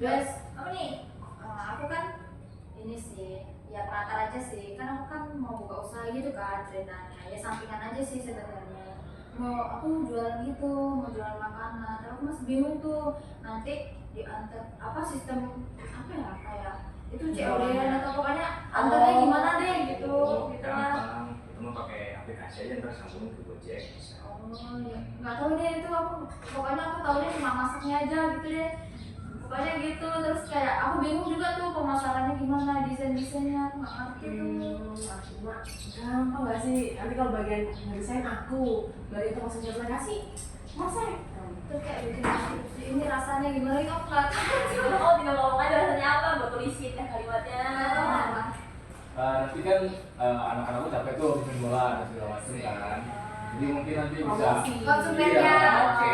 Terus apa nih? Aku kan ini sih ya pengantar aja sih, kan aku kan mau buka usaha gitu kan ceritanya, ya sampingan aja sih sebenarnya. Mau aku jualan gitu, mau jualan makanan, tapi aku masih bingung tuh nanti diantar apa sistem apa ya kayak itu COD-an atau pokoknya antarnya gimana deh gitu gitu kan. Gampang, itu mah pakai aplikasi aja ntar sambungin ke Gojek bisa. Oh ya, nggak tahu deh itu aku, pokoknya aku tahu deh cuma masaknya aja gitu deh. Pokoknya gitu, terus kayak aku bingung juga tuh pemasarannya gimana, desainnya aku nggak ngerti tuh. Cuma gampang gak sih? Nanti kalau bagian desain aku, bagian itu masuk aplikasi, masak. Terus kayak bikin ini rasanya gimana itu aku nggak tahu. Oh, tinggal ngomong aja rasanya apa, buat tulisin ya kalimatnya. Nanti kan anak-anakku capek tuh bikin bola dan segala macam kan. Jadi mungkin nanti bisa. Konsumennya. Iya, Oke.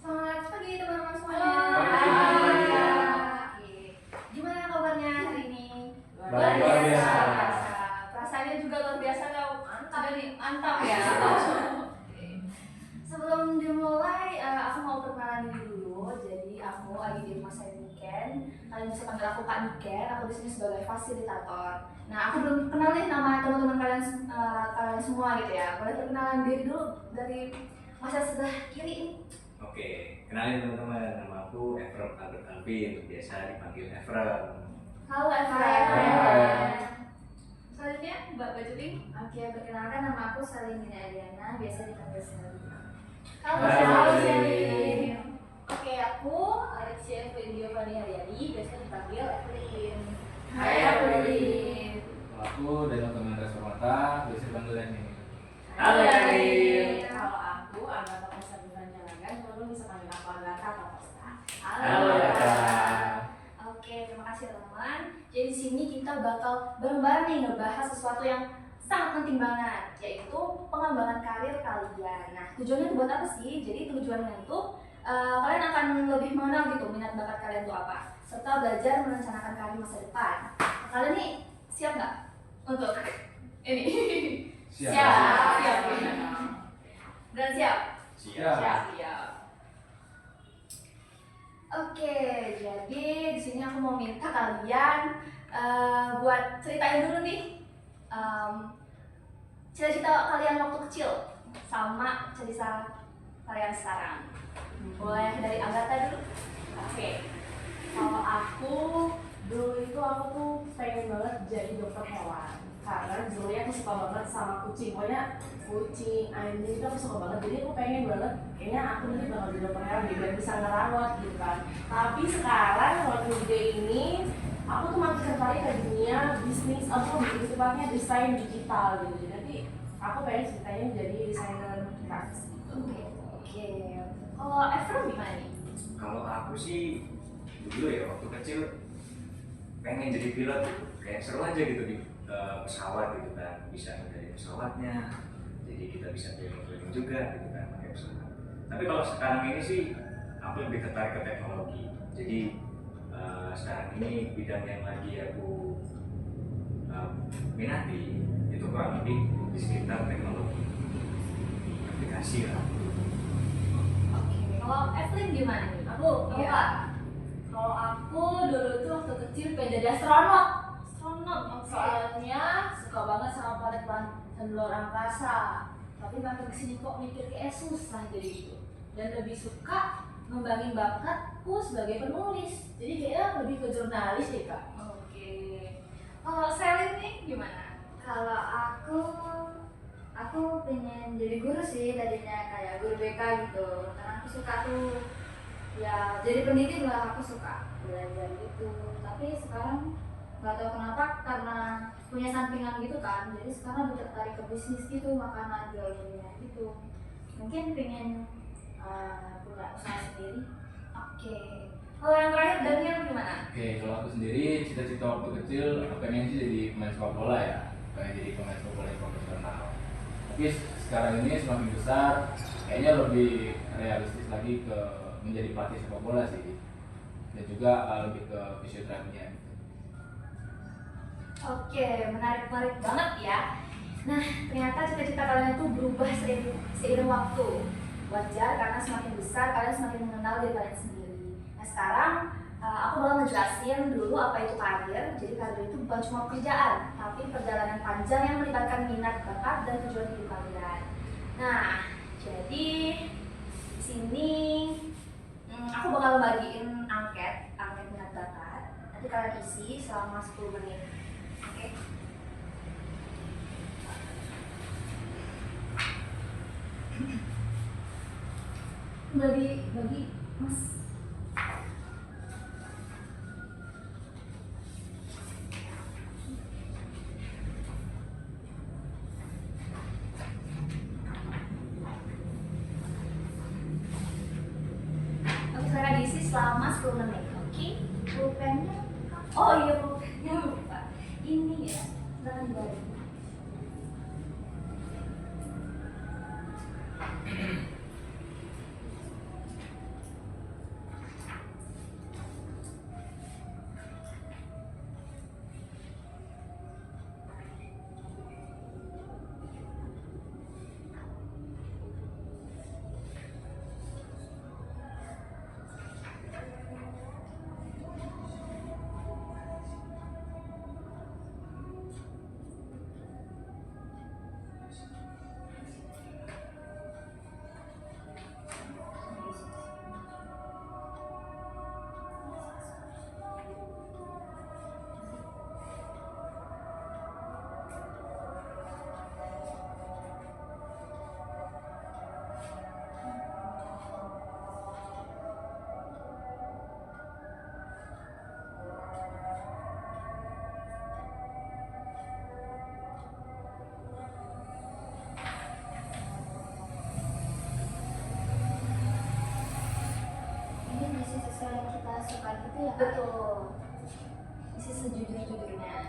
Selamat pagi teman-teman Halo. semuanya. Pagi. Gimana kabarnya hari ini? Luar biasa. Perasaannya juga luar biasa tau. Mantap nih, mantap ya. Sebelum dimulai, aku mau perkenalan diri dulu. Jadi aku lagi di rumah saya Niken. Kalian bisa panggil aku Kak Niken. Aku di sini sebagai fasilitator. Nah, aku belum kenal nih nama teman-teman kalian kalian semua gitu ya. Boleh perkenalan diri dulu dari masa sebelah kiri ini. Oke, kenalin teman-teman, nama aku Efrem Albert Alvin, biasa dipanggil Efrem. Halo Efra. Hai. Selanjutnya Mbak Baju Pink. Oke, perkenalkan nama aku Salimina Eliana, biasa dipanggil Sally. Halo, Sally. Oke, aku Alexia Evelyn Fani Haryadi, biasa dipanggil Evelyn. Hai Evelyn. Kalau aku Daniel Komendra Sormata, biasa dipanggil Dani. Halo, Evelyn. Kalau aku Agatha Costa Bukan Jalagan, teman-teman bisa panggil aku Agatha atau Costa. Halo, Kak. Oke, terima kasih teman-teman. Jadi di sini kita bakal bareng-bareng nih ngebahas sesuatu yang sangat penting banget, yaitu pengembangan karir kalian. Nah, tujuannya itu buat apa sih? Jadi tujuannya itu kalian akan lebih mengenal gitu minat bakat kalian itu apa, serta belajar merencanakan karir masa depan. Nah, kalian nih siap nggak untuk ini? Siap. Dan siap? Siap. Siap. Oke, jadi di sini aku mau minta kalian buat ceritain dulu nih cita-cita kalian waktu kecil sama cerita kalian sekarang. Boleh dari Agatha dulu? Oke. Kalau aku dulu itu aku tuh pengen banget jadi dokter hewan. Karena dulunya aku suka banget sama kucing. Pokoknya kucing, anjing itu aku suka banget. Jadi aku pengen banget kayaknya aku nanti bakal jadi dokter hewan biar bisa ngerawat gitu kan. Tapi sekarang waktu gede ini aku tuh makin tertarik ke dunia bisnis atau lebih tepatnya desain digital gitu. Jadi aku pengen ceritanya jadi desainer grafis gitu. Oke. Kalau Efra gimana nih? Kalau aku sih dulu ya waktu kecil pengen jadi pilot, kayak seru aja gitu di pesawat gitu kan, bisa dari pesawatnya, jadi kita bisa keliling juga gitu kan pakai pesawat. Tapi kalau sekarang ini sih aku lebih tertarik ke teknologi. Jadi sekarang ini bidang yang lagi aku minati itu kurang lebih di sekitar teknologi aplikasi lah. Oke. Kalau Evelyn gimana nih? Aku, Iya. Kak. Kalau aku dulu tuh waktu kecil pengen jadi astronot. Soalnya suka banget sama planet-planet luar angkasa. Tapi makin kesini kok mikir kayak susah jadi itu. Dan lebih suka ngembangin bakatku sebagai penulis. Jadi kayaknya lebih ke jurnalis deh, Kak. Oke. Kalau Selin nih gimana? Kalau aku pengen jadi guru sih tadinya, kayak guru BK gitu. Karena aku suka tuh ya jadi pendidik lah, aku suka belajar gitu. Tapi sekarang nggak tahu kenapa, karena punya sampingan gitu kan, jadi sekarang lebih tertarik ke bisnis gitu, makanan jual belinya gitu. Mungkin pengen punya usaha sendiri. Oke. Kalau yang terakhir Daniel gimana? Oke, kalau aku sendiri cita-cita waktu kecil aku pengen sih jadi pemain sepak bola ya, pengen jadi pemain sepak bola yang profesional. Tapi sekarang ini semakin besar, kayaknya lebih realistis lagi ke menjadi pelatih sepak bola sih, dan juga lebih ke fisioterapinya. Oke, menarik banget ya. Nah, ternyata cita-cita kalian itu berubah seiring waktu. wajar karena semakin besar kalian semakin mengenal diri kalian sendiri. Nah sekarang aku bakal ngejelasin dulu apa itu karir. Jadi karir itu bukan cuma pekerjaan, tapi perjalanan panjang yang melibatkan minat, bakat, dan tujuan hidup kalian. Nah, jadi di sini aku bakal bagiin angket minat bakat. Nanti kalian isi selama 10 menit. Oke? Bagi Mas. Oke, saya diisi selama 10 menit. Oke? Pulpennya? Oh iya, pulpennya lupa. Ini ya, jangan balik. Ini isi sesuai yang kita suka gitu ya? Betul. Isi sejujur-jujurnya.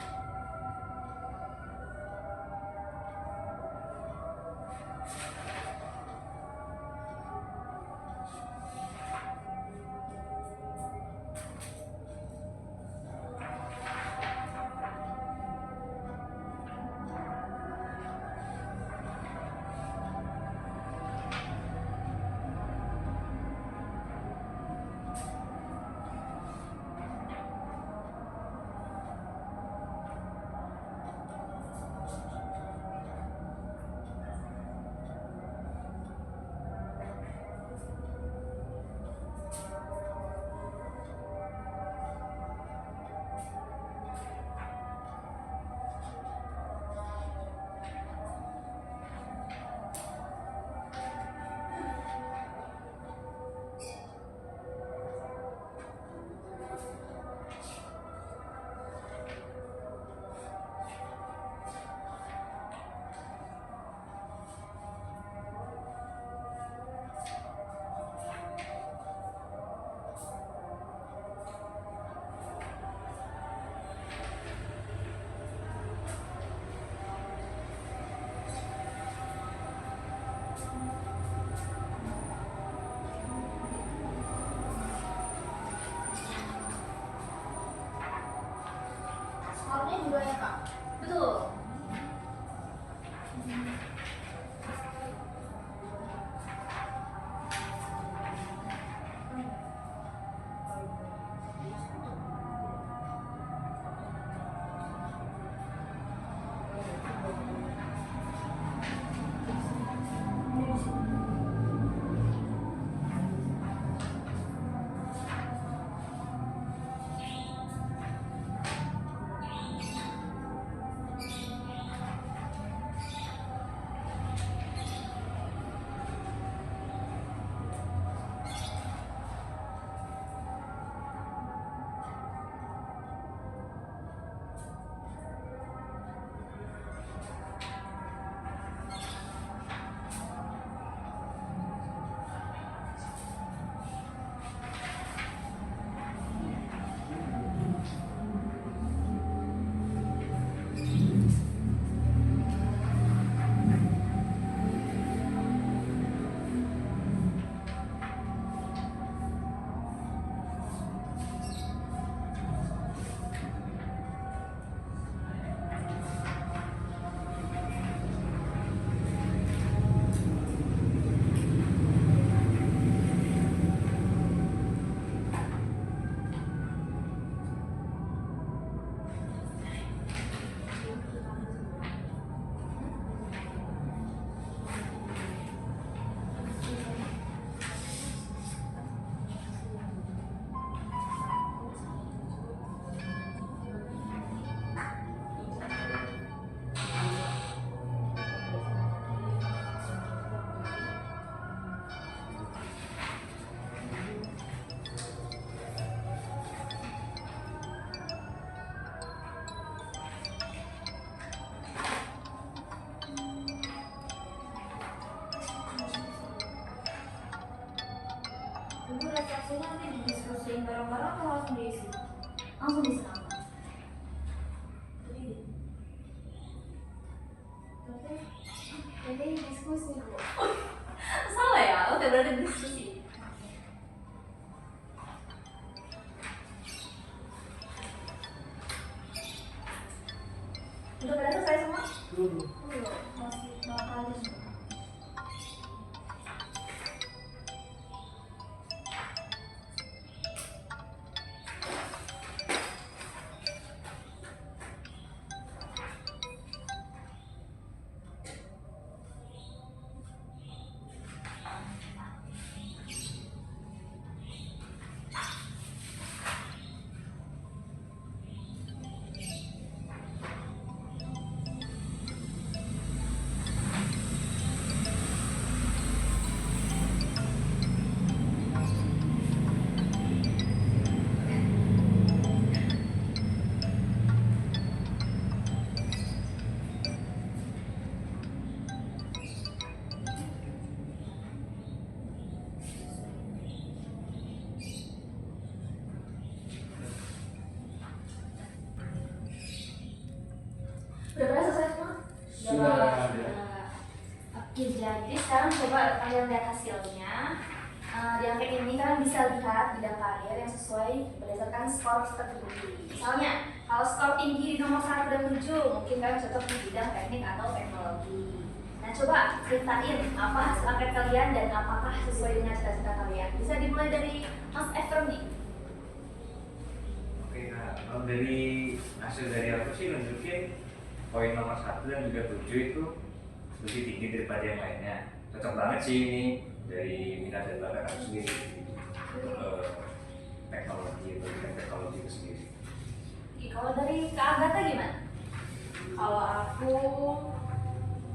Skornya juga ya Kak? Betul. hasilnya nanti didiskusiin bareng-bareng atau langsung diisi? Langsung diisi langsung. Jadi diskusi Bu. Salah ya? Oke, berarti diskusi. Udah pada selesai semua? Dulu. Belum, masih berapa kali semua? Udah pada selesai semua? Sudah ada. Oke, jadi sekarang coba kalian lihat hasilnya. Di angka ini kalian bisa lihat bidang karir yang sesuai berdasarkan skor tertinggi. Misalnya, kalau skor tinggi di nomor 1 dan 7, mungkin kalian cocok di bidang teknik atau teknologi. Nah, coba ceritain apa hasil angket kalian dan apakah sesuai dengan cita-cita kalian. Bisa dimulai dari Mas Efrem nih. Oke Kak, kalau dari hasil dari aku sih nunjukin poin nomor 1 dan juga 7 itu lebih tinggi daripada yang lainnya. Cocok banget sih ini dari minat dan bakat aku sendiri untuk teknologi atau bidang teknologi itu sendiri. Oke, kalau dari Kak Agatha gimana? Kalau aku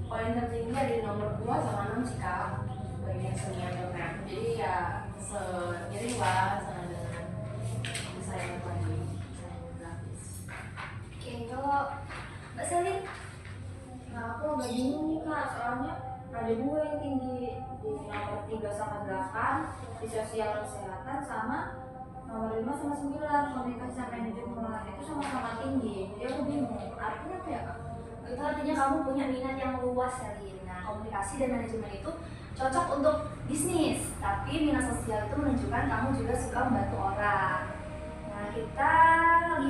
poin tertinggi dari nomor 2 sama 6 sih Kak, bagian seni dan kreatif. Jadi ya seiring lah sama dengan desain lagi, desain grafis. Oke, kalau Mbak Selin? Nah, aku agak bingung nih Kak, soalnya ada gue yang tinggi di nomor 3 sama 8 di sosial kesehatan, sama nomor 5 sama 9 komunikasi sama manajemen, itu sama-sama tinggi. Jadi aku bingung, artinya apa ya Kak? Itu artinya kamu punya minat yang luas ya, Lin. Nah, komunikasi dan manajemen itu cocok untuk bisnis, tapi minat sosial itu menunjukkan kamu juga suka membantu orang. Nah, kita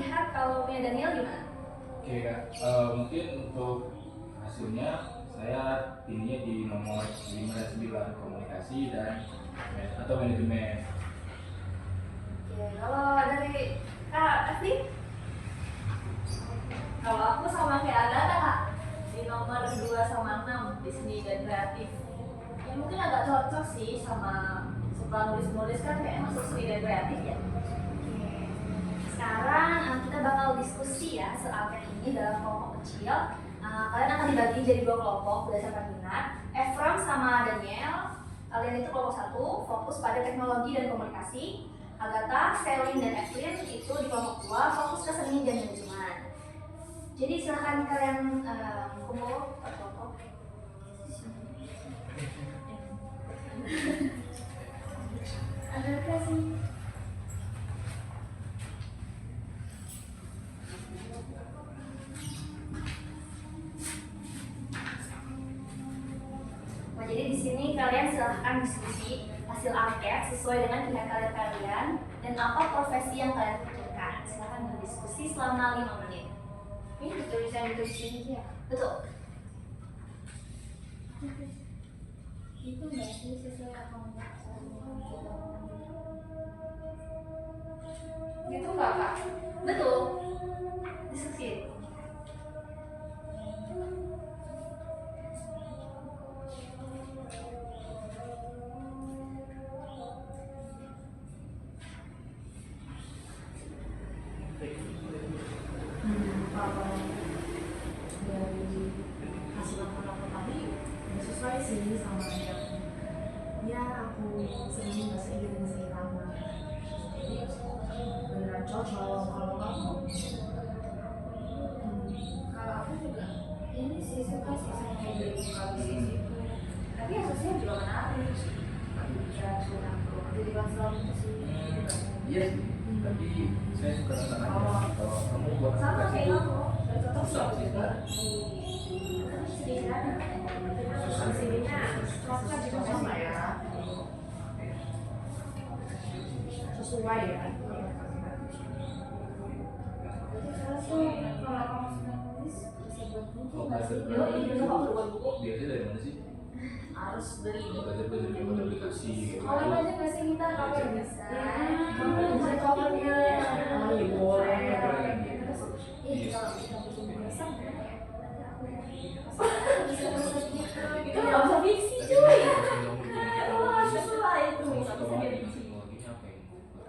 lihat kalau punya Daniel gimana? Oke Kak, mungkin untuk hasilnya saya tingginya di nomor 5 dan 9 komunikasi dan atau manajemen. Oke, kalau dari Kak Asli? Kalau aku sama kayak Agatha Kak, di nomor 2 sama 6 di seni dan kreatif. Ya mungkin agak cocok sih sama suka nulis-nulis, kan kayak masuk seni dan kreatif ya. Oke. Sekarang kita bakal diskusi ya soal yang ini dalam kelompok kecil. Kalian akan dibagi jadi 2 kelompok berdasarkan minat. Efrem sama Daniel, kalian itu kelompok 1 fokus pada teknologi dan komunikasi. Agatha, Selin, dan Evelyn itu di kelompok 2 fokus ke seni dan manajemen. Jadi silahkan kalian kumpul per kelompok. Agatha sih. Nah, jadi di sini kalian silahkan diskusi hasil angket sesuai dengan pilihan kalian dan apa profesi yang kalian pikirkan. Silahkan berdiskusi selama 5 menit. Ini tulisan di sini ya. Betul. Itu nggak sih sesuai akomodasi Gitu nggak Kak? Betul. Diskusi. Kalau dari hasil laporan aku tadi udah sesuai sih sama yang ya aku sering bahasa Inggris irama, jadi beneran cocok. Kalau kamu Kalau aku juga ini sih suka sih sama kayak gitu kalau di sini. Tapi ya sosial juga menarik. Bisa curang jadi astronom itu sih. Iya sih, tapi saya suka tantangannya. Kalau kamu buat Sama aplikasi kayak itu aku, udah cocok susah sih sebenarnya. Sininya stropnya juga sama ya, sesuai ya. Kalau kamu sudah nulis bisa buat buku Oh, nggak sih? belajar Yo, ini bisa kok buat buku. biasanya dari mana sih? Harus beli. Belajar buat aplikasi gitu. Kalau belajar bahasa kita kamu yang bisa. Kamu bisa covernya. Oh iya boleh. Kalau kita bikin tulisan gimana ya? Nanti aku bisa tulis gitu. Itu nggak usah fiksi cuy. Wah, sesuai itu Kamu nggak suka bisa banget jadi dengan fiksi. teknologinya apa yang buat tertarik?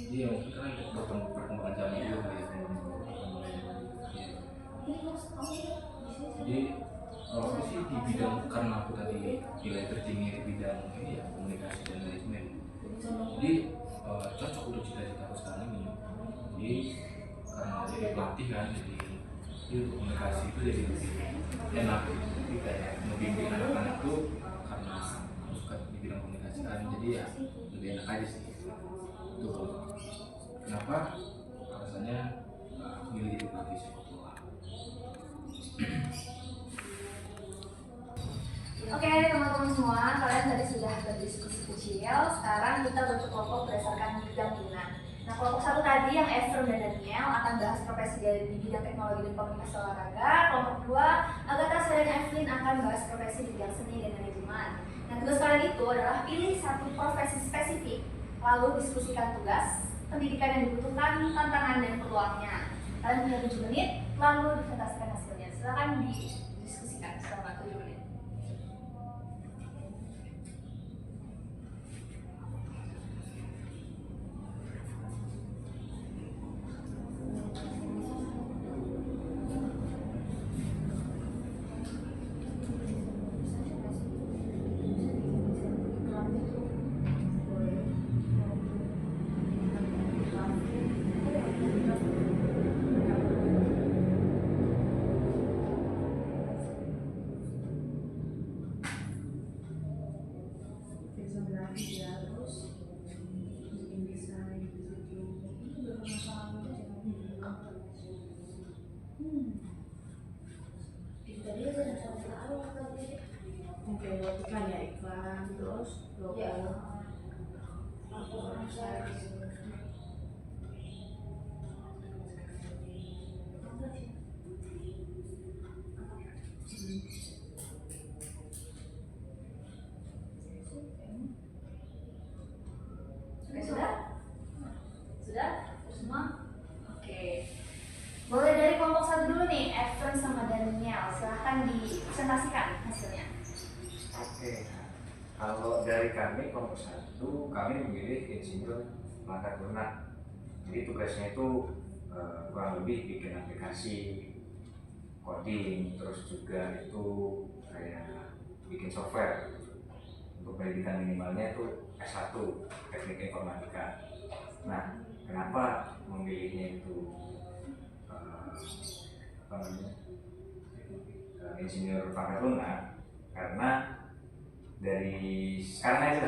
Iya, mungkin kan perkembangan zaman juga kali ya. Jadi kalau aku sih di bidang, karena aku tadi nilai tertinggi di bidang ini ya komunikasi dan manajemen. Jadi cocok untuk cita-cita aku sekarang ini. Jadi karena jadi pelatih kan, jadi untuk komunikasi itu jadi lebih enak. Jadi kayak membimbing anak-anak itu karena aku suka di bidang komunikasi kan, jadi ya lebih enak aja sih. Itu kenapa alasannya aku milih jadi pelatih sepak bola. Oke teman-teman semua, kalian tadi sudah berdiskusi kecil. Sekarang kita bentuk kelompok berdasarkan bidang minat. Nah kelompok satu tadi yang Ephraim dan Daniel akan bahas profesi di bidang teknologi dan komunikasi olahraga. Kelompok dua, Agatha, Sarah, dan Evelyn akan bahas profesi di bidang seni dan manajemen. Nah tugas kalian itu adalah pilih satu profesi spesifik, lalu diskusikan tugas, pendidikan yang dibutuhkan, tantangan dan peluangnya. Kalian punya 7 menit, lalu diventasikan hasilnya. Silakan didiskusikan selama 7 menit. Mungkin iklan ya, iklan terus logo. Ya. Oke, sudah? Sudah? Semua? Oke. Boleh dari kelompok satu dulu nih, Evan sama Daniel. Silahkan dipresentasikan hasilnya. Oke, kalau dari kami kelompok satu, kami memilih insinyur perangkat lunak. Jadi tugasnya itu kurang lebih bikin aplikasi, coding, terus juga itu kayak bikin software. Untuk pendidikan minimalnya itu S1, teknik informatika. Nah, kenapa memilihnya itu insinyur perangkat lunak? Karena dari sekarang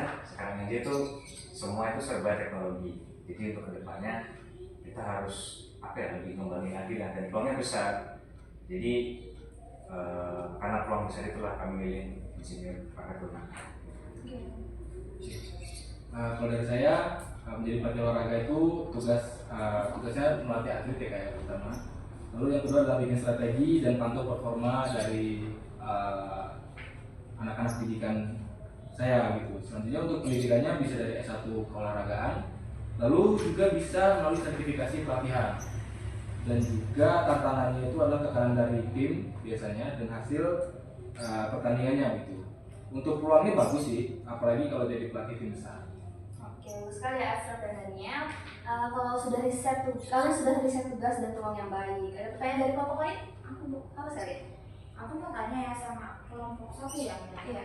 aja itu semua itu serba teknologi. Jadi untuk kedepannya kita harus lebih ngembangin lagi lah, dan peluangnya besar. Jadi karena peluang besar itulah kami milih insinyur perangkat lunak. Kalau dari saya menjadi pelatih olahraga itu tugasnya melatih atlet ya kayak pertama. Lalu yang kedua adalah bikin strategi dan pantau performa dari anak-anak didikan saya gitu. Selanjutnya untuk pendidikannya bisa dari S1 keolahragaan, lalu juga bisa melalui sertifikasi pelatihan. Dan juga tantangannya itu adalah tekanan dari tim biasanya dan hasil pertandingannya gitu. Untuk peluangnya bagus sih, apalagi kalau jadi pelatih tim besar. Oke, bagus sekali ya Evan dan Daniel. Kalau sudah kalian sudah riset tugas dan peluang yang baik. Ada pertanyaan dari kelompok lain? Apa sekali? Aku mau tanya ya sama kelompok satu ya. Iya.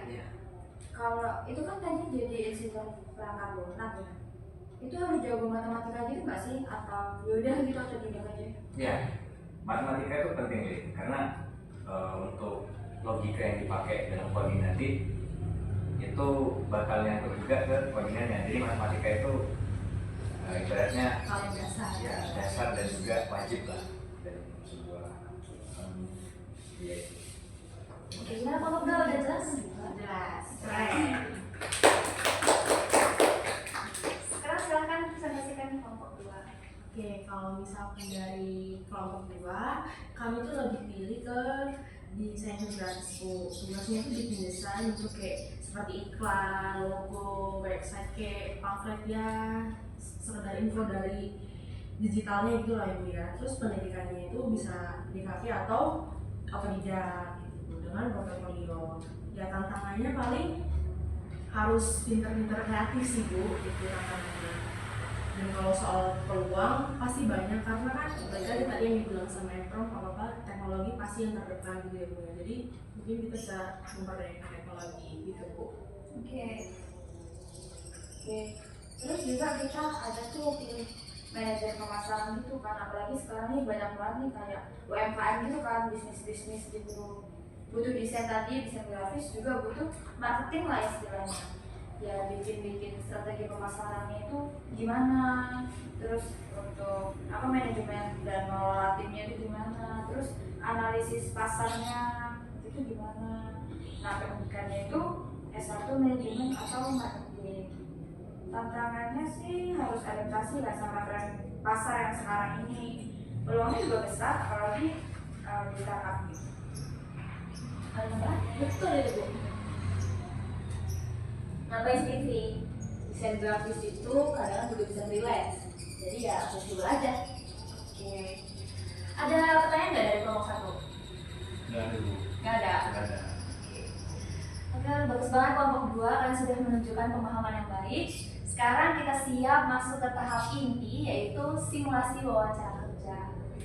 Kalau itu kan tadi jadi insinyur perangkat lunak ya. Itu harus jago matematika gitu nggak sih? Atau yaudah gitu atau gimana aja? Ya, matematika itu penting nih, karena untuk logika yang dipakai dalam koordinatif itu bakal nyangkut juga ke koordinatnya. Jadi matematika itu ibaratnya Paling dasar. ya dasar dan juga wajib lah dalam sebuah ya. Oke, gimana kalau udah jelas? Jelas. Keren. Sekarang silakan presentasikan kelompok 2. Oke, kalau misalkan dari kelompok 2, kami tuh lagi pilih ke desain gratis Bu. Tugasnya itu bikin desain untuk kayak seperti iklan, logo, website kayak pamflet ya, sekedar info dari digitalnya gitu lah Ibu ya. Terus pendidikannya itu bisa di kafe atau otodidak gitu dengan portofolio. Ya tantangannya paling harus pinter-pinter kreatif sih Bu, itu tantangannya. Dan kalau soal peluang pasti banyak karena kan balik tadi yang dibilang sama Efron apa teknologi pasti yang terdepan gitu ya Bu ya. Jadi mungkin kita bisa memperdayakan teknologi gitu Bu. Oke. Terus juga kita ada tuh pilih manajer pemasaran gitu kan, apalagi sekarang nih banyak banget nih kayak UMKM gitu kan, bisnis gitu. Butuh desain tadi, desain grafis juga butuh marketing lah istilahnya. Ya bikin strategi pemasarannya itu gimana, terus untuk apa manajemen dan mengelola timnya itu gimana, terus analisis pasarnya itu gimana. Nah pendidikannya itu S1 manajemen atau marketing. Tantangannya sih harus adaptasi lah sama tren pasar yang sekarang ini. Peluangnya juga besar apalagi di startup gitu. Betul itu Bu. Nambahin sedikit, desain grafis itu kadang juga bisa freelance. Jadi ya harus dulu aja. Oke. Ada pertanyaan nggak dari kelompok 1? Nggak ada Bu. Nggak ada. Nggak ada. Oke, bagus banget kelompok 2, kalian sudah menunjukkan pemahaman yang baik. Sekarang kita siap masuk ke tahap inti, yaitu simulasi wawancara kerja.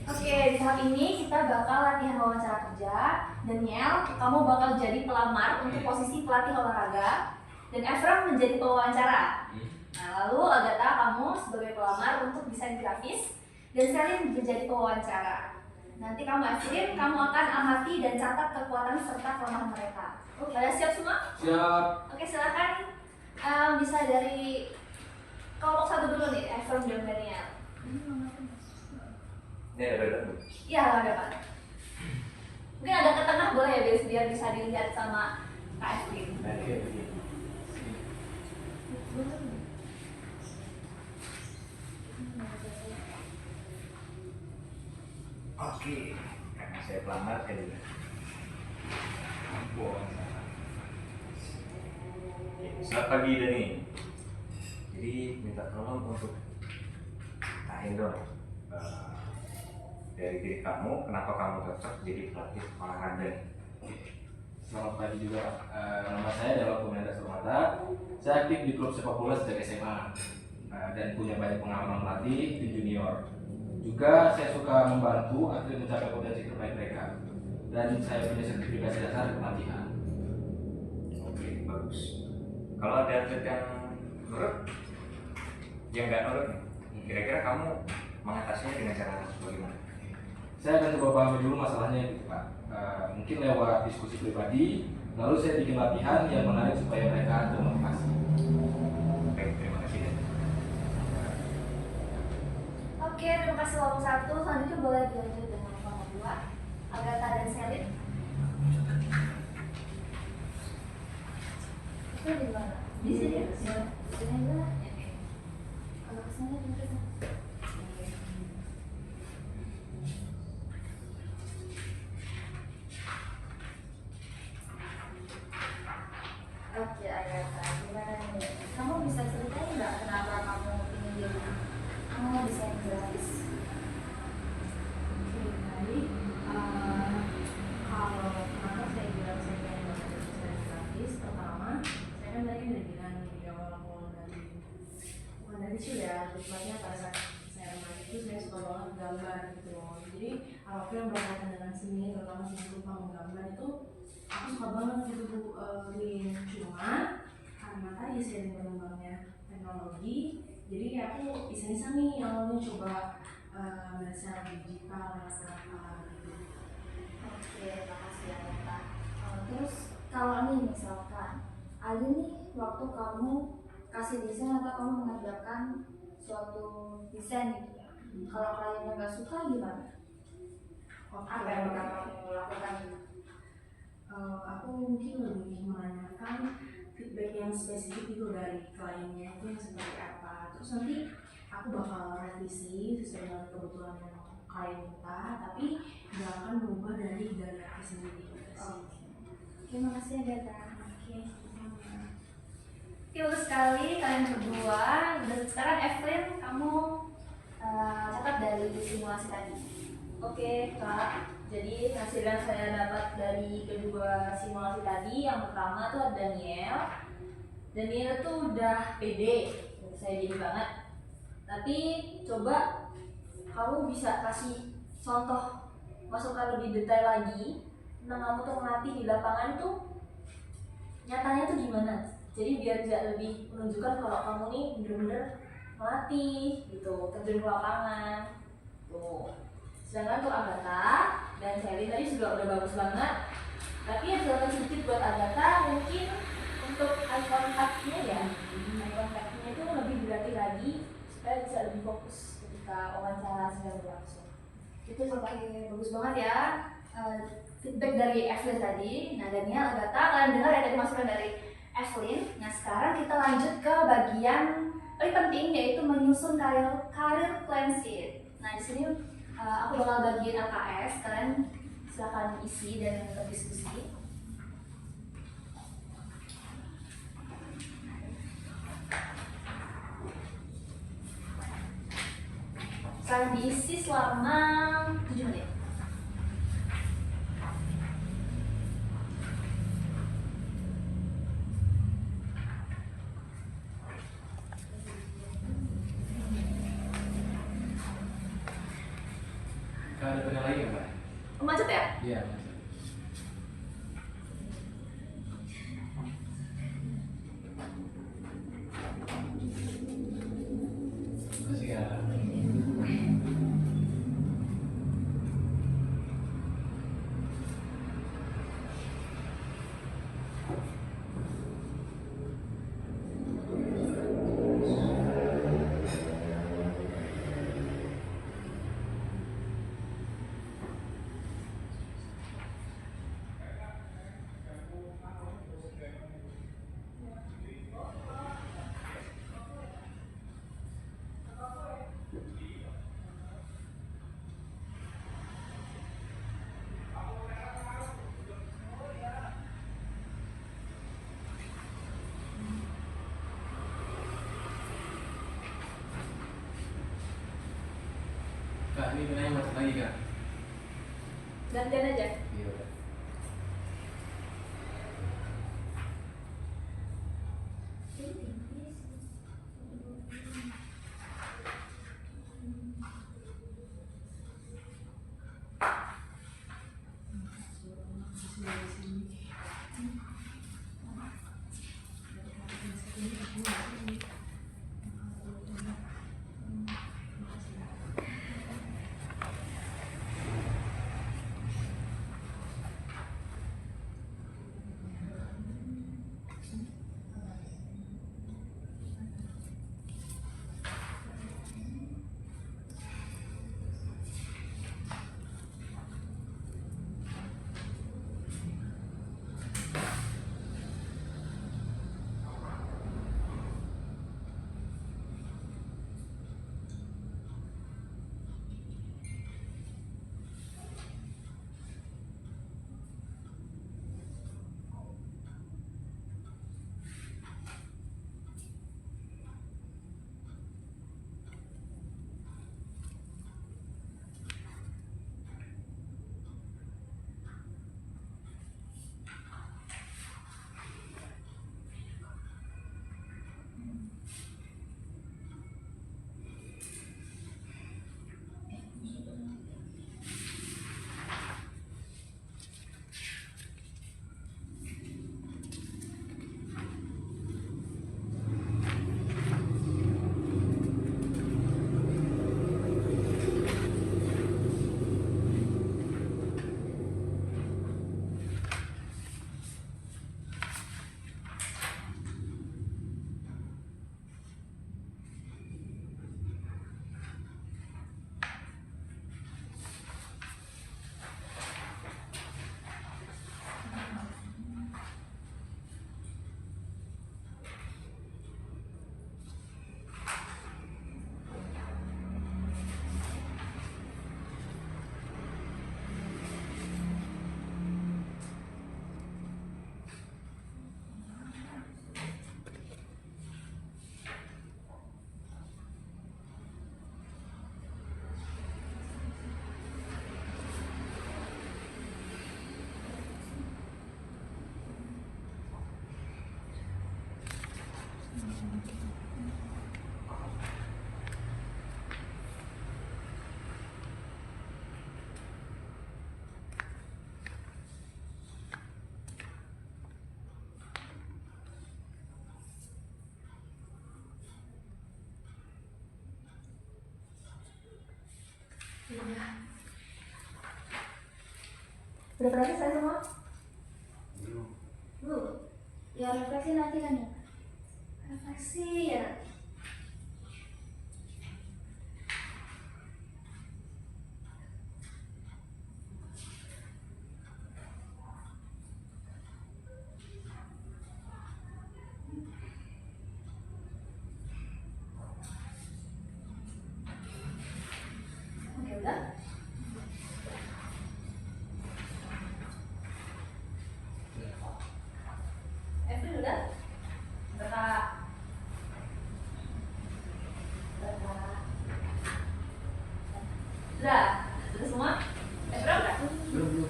Oke, di tahap ini kita bakal latihan wawancara kerja. Daniel, kamu bakal jadi pelamar untuk posisi pelatih olahraga, dan Efram menjadi pewawancara. Nah, lalu Agatha, kamu sebagai pelamar untuk desain grafis, dan Selin menjadi pewawancara. Nanti kamu Efrin, kamu akan amati dan catat kekuatan serta kelemahan mereka. Oke, kalian siap semua? Siap. Oke, silakan. Bisa dari kelompok 1 dulu nih, Efram dan Daniel. Ini ada berapa Bu? Iya, ada Pak. Mungkin ada ke tengah boleh ya, biar bisa dilihat sama Kak Efrin. Oke, karena saya pelamar kan juga. Selamat pagi Dani. Jadi minta tolong untuk tanya dong dari diri kamu, kenapa kamu cocok jadi pelatih olahraga nih? Selamat pagi juga. Nama saya adalah Komandan Surmata. Saya aktif di klub sepak bola sejak SMA dan punya banyak pengalaman melatih tim junior. Juga saya suka membantu atlet mencapai potensi terbaik mereka. Dan saya punya sertifikasi dasar pelatihan. Oke, bagus. Kalau ada atlet yang nurut, yang nggak nurut nih, kira-kira kamu mengatasinya dengan cara bagaimana? Saya akan coba pahami dulu masalahnya gitu Pak. Mungkin lewat diskusi pribadi, lalu saya bikin latihan yang menarik supaya mereka termotivasi. Baik, terima kasih Dani. Oke, terima kasih kelompok 1. Selanjutnya boleh dilanjut dengan kelompok 2, Agatha dan Selin. Itu di mana? Di sini ya? Di sini aja. Kalau kesana mungkin. Oke, Agatha, gimana nih? Kamu bisa ceritain nggak kenapa kamu ingin jadi mau desain grafis? Jadi kalau kenapa saya bilang saya pengen banget desain grafis, pertama saya kan tadi udah bilang di awal dari bukan dari sih ya, tempatnya pada saat saya remaja itu saya suka banget gambar gitu. Jadi apapun yang berkaitan dengan seni, terutama seni rupa menggambar itu aku suka banget gitu Rin. Cuma karena tadi sering berkembangnya teknologi, jadi aku iseng-iseng nih awalnya coba belajar digital apa gitu. Oke, makasih ya Kak. Terus kalau nih misalkan ada nih waktu kamu kasih desain atau kamu mengerjakan suatu desain gitu ya. Kalau kliennya nggak suka gimana? Apa yang bakal kamu lakukan? Aku mungkin lebih menanyakan feedback yang spesifik itu dari kliennya itu yang seperti apa. Terus nanti aku bakal revisi sesuai dengan kebutuhan klien kita, tapi nggak akan berubah dari aku sendiri. Oke, makasih ya Gata. Oke, sama. Oke, bagus sekali kalian berdua. Dan sekarang Evelyn, kamu catat dari simulasi tadi. Oke Kak, jadi hasil yang saya dapat dari kedua simulasi tadi, yang pertama tuh ada Daniel. Daniel tuh udah pede, saya jadi banget. Tapi coba kamu bisa kasih contoh, masukkan lebih detail lagi tentang kamu tuh ngelatih di lapangan tuh nyatanya tuh gimana. Jadi biar tidak lebih menunjukkan kalau kamu nih bener-bener melatih gitu, terjun ke lapangan tuh. Sedangkan untuk Agatha dan Shelly tadi juga udah bagus banget. Tapi ya catatan sedikit buat Agatha, mungkin untuk eye contact-nya ya, eye contact-nya itu lebih dilatih lagi supaya bisa lebih fokus ketika wawancara sedang berlangsung. Itu sampai bagus banget ya. Feedback dari Evelyn tadi. Nah, Daniel, Agatha, kalian dengar ya tadi masukan dari Evelyn. Nah, sekarang kita lanjut ke bagian paling penting, yaitu menyusun karir plan sheet. Nah, di sini aku bakal bagiin AKS, kalian silakan isi dan berdiskusi. Kalian diisi selama 7 menit. Ada tanya lagi nggak, Mbak? Macet ya? Iya, Mas. Masih ya. Kak, ini penanya macet lagi, Kak. Gantian aja. Iya, udah. Udah berarti saya semua? Belum. Belum. Ya refleksi nanti kan ya. Refleksi ya. Oke udah. Evelyn udah? Berkak. Sudah? Sudah semua? Evelyn udah? Belum.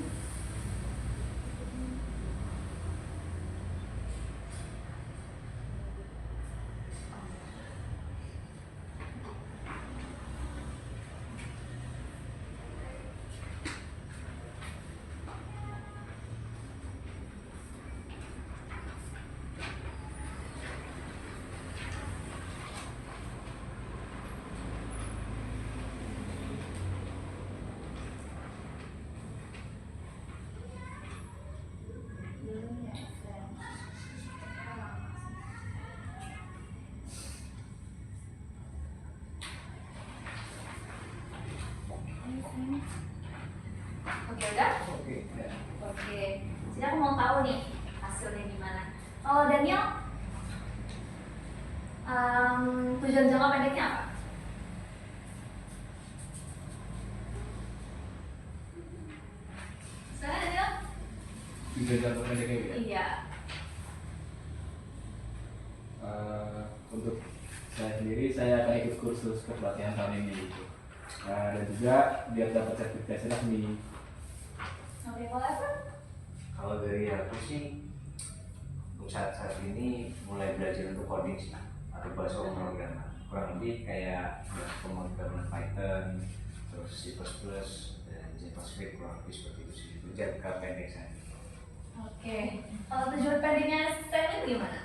Oke, udah? Oke, ya. Oke. Jadi aku mau tahu nih hasilnya gimana. Kalau Daniel, tujuan jangka pendeknya apa? Sekarang Daniel? Bisa jangka pendeknya ya. Iya. Untuk saya sendiri, saya akan ikut kursus kepelatihan tahun ini gitu. Dan juga biar dapat sertifikasi resmi. Oke, kalau Evan? Kalau dari aku sih untuk saat ini mulai belajar untuk coding sih atau bahasa pemrograman. Kurang lebih kayak pemrograman Python, terus C++ dan JavaScript, kurang lebih seperti itu sih. Itu jangka pendek saya. Oke. Kalau tujuan pendeknya Sally gimana?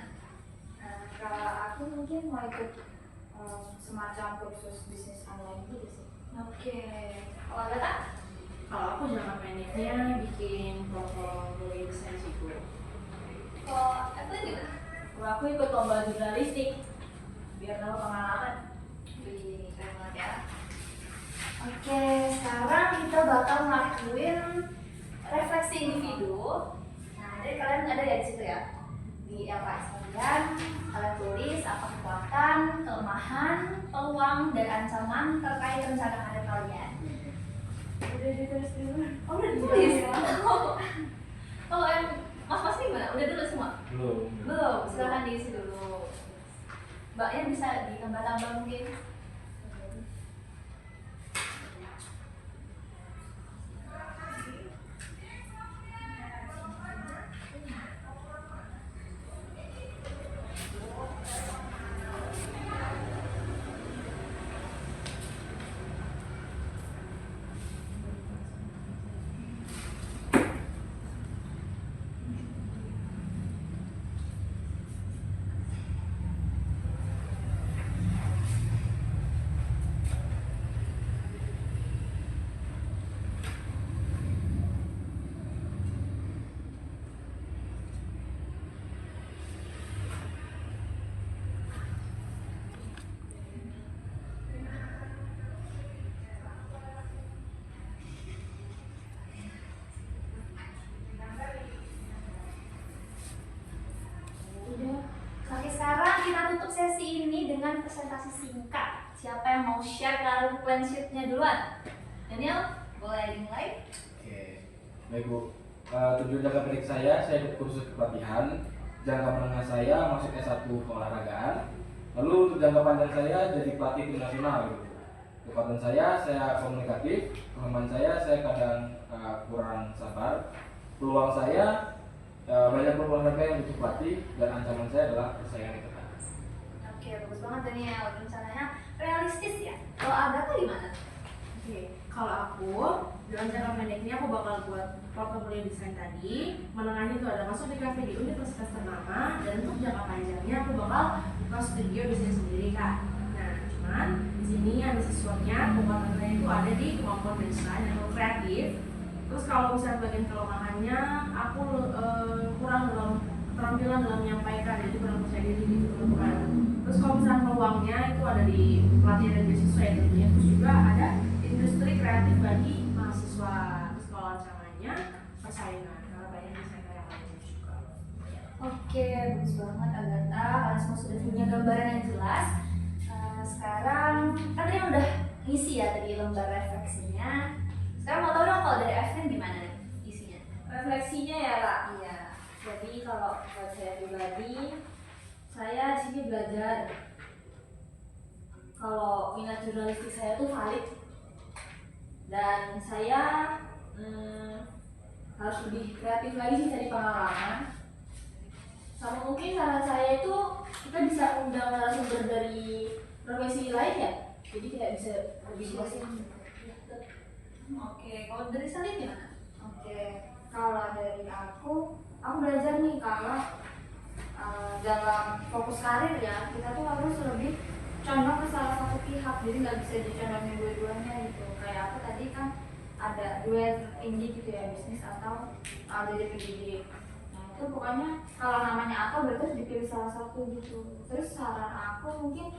Kalau aku mungkin mau ikut semacam kursus bisnis online gitu sih. Oke. Kalau Gata? Kalau aku jangka pendeknya bikin portfolio desain situ. Kalau Evan gimana? Kalau aku ikut lomba jurnalistik biar tahu pengalaman. Wih, keren banget ya. Oke, sekarang kita bakal ngelakuin refleksi individu. Nah, jadi kalian ada ya di situ ya. Di LKS kalian tulis apa kekuatan, kelemahan, peluang, dan ancaman terkait rencana karir kalian. Udah ditulis dulu. Oh, udah ditulis? Kalau Mas gimana? Udah dulu semua? Belum. Belum, silakan diisi dulu. Mbaknya bisa ditambah-tambah mungkin. Oke, sekarang kita tutup sesi ini dengan presentasi singkat. Siapa yang mau share plan sheet-nya duluan? Daniel, boleh dimulai? Oke, baik Bu. Tujuan jangka pendek saya ikut kursus kepelatihan. Jangka menengah saya masuk S1 keolahragaan. Lalu untuk jangka panjang saya jadi pelatih tim nasional gitu. Kekuatan saya komunikatif. Kelemahan saya kadang kurang sabar. Peluang saya banyak berolahraga yang butuh pelatih, dan ancaman saya adalah persaingan itu kan. Oke, bagus banget Daniel. Rencananya realistis ya. Kalau Agatha gimana? Oke, kalau aku dalam jangka pendeknya aku bakal buat portfolio desain tadi. Menengahnya itu ada masuk di kafe di universitas ternama, dan untuk jangka panjangnya aku bakal buka studio bisnis sendiri Kak. Nah, cuman di sini ada sesuatunya kekuatan saya itu ada di kemampuan desain atau kreatif. Terus kalau misalnya bagian kelemahannya, aku kurang dalam keterampilan dalam menyampaikan, jadi kurang percaya diri gitu teman-teman. Terus kalau misalnya peluangnya itu ada di pelatihan dan beasiswa ya tentunya. Terus juga ada industri kreatif bagi mahasiswa. Terus kalau ancamannya persaingan, karena banyak desainer yang lain juga. Oke, bagus banget Agatha. Kalian semua sudah punya gambaran yang jelas. Sekarang kan tadi udah ngisi ya tadi lembar refleksinya. Sekarang mau tahu dong kalau dari Evelyn gimana nih isinya? Refleksinya ya kak. Iya. Jadi kalau buat saya pribadi, saya di sini belajar kalau minat jurnalistik saya tuh valid dan saya harus lebih kreatif lagi sih cari pengalaman. Sama mungkin saran saya itu kita bisa undang narasumber dari profesi lain ya, jadi kita bisa lebih luas. Oke, kalau dari Salin gimana? Oke, kalau dari aku belajar nih kalau dalam fokus karir ya kita tuh harus lebih condong ke salah satu pihak, jadi nggak bisa dicondongin dua-duanya gitu. Kayak aku tadi kan ada duet tinggi gitu ya, bisnis atau jadi PJJ. Nah itu pokoknya kalau namanya apa berarti harus dipilih salah satu gitu. Terus saran aku mungkin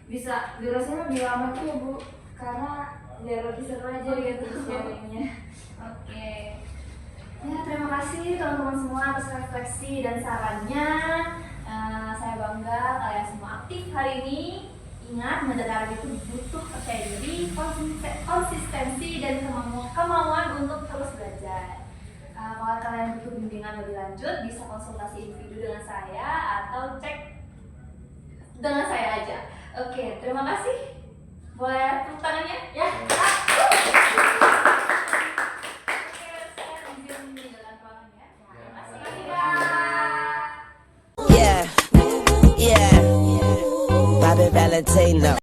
bisa durasinya lebih lama tuh ya Bu, karena biar lebih seru aja gitu sharingnya. Oke. Ya terima kasih teman-teman semua atas refleksi dan sarannya. Saya bangga kalian semua aktif hari ini. Ingat, mendengar itu butuh percaya diri, konsistensi dan kemauan untuk terus belajar. Kalau kalian butuh bimbingan lebih lanjut, bisa konsultasi individu dengan saya atau cek dengan saya aja. Oke, terima kasih. Boleh tepuk tangannya? Ya. Oke, saya izin menjalankan ruangan ya. Terima kasih, Kak. Yeah, yeah. Bobby Valentino.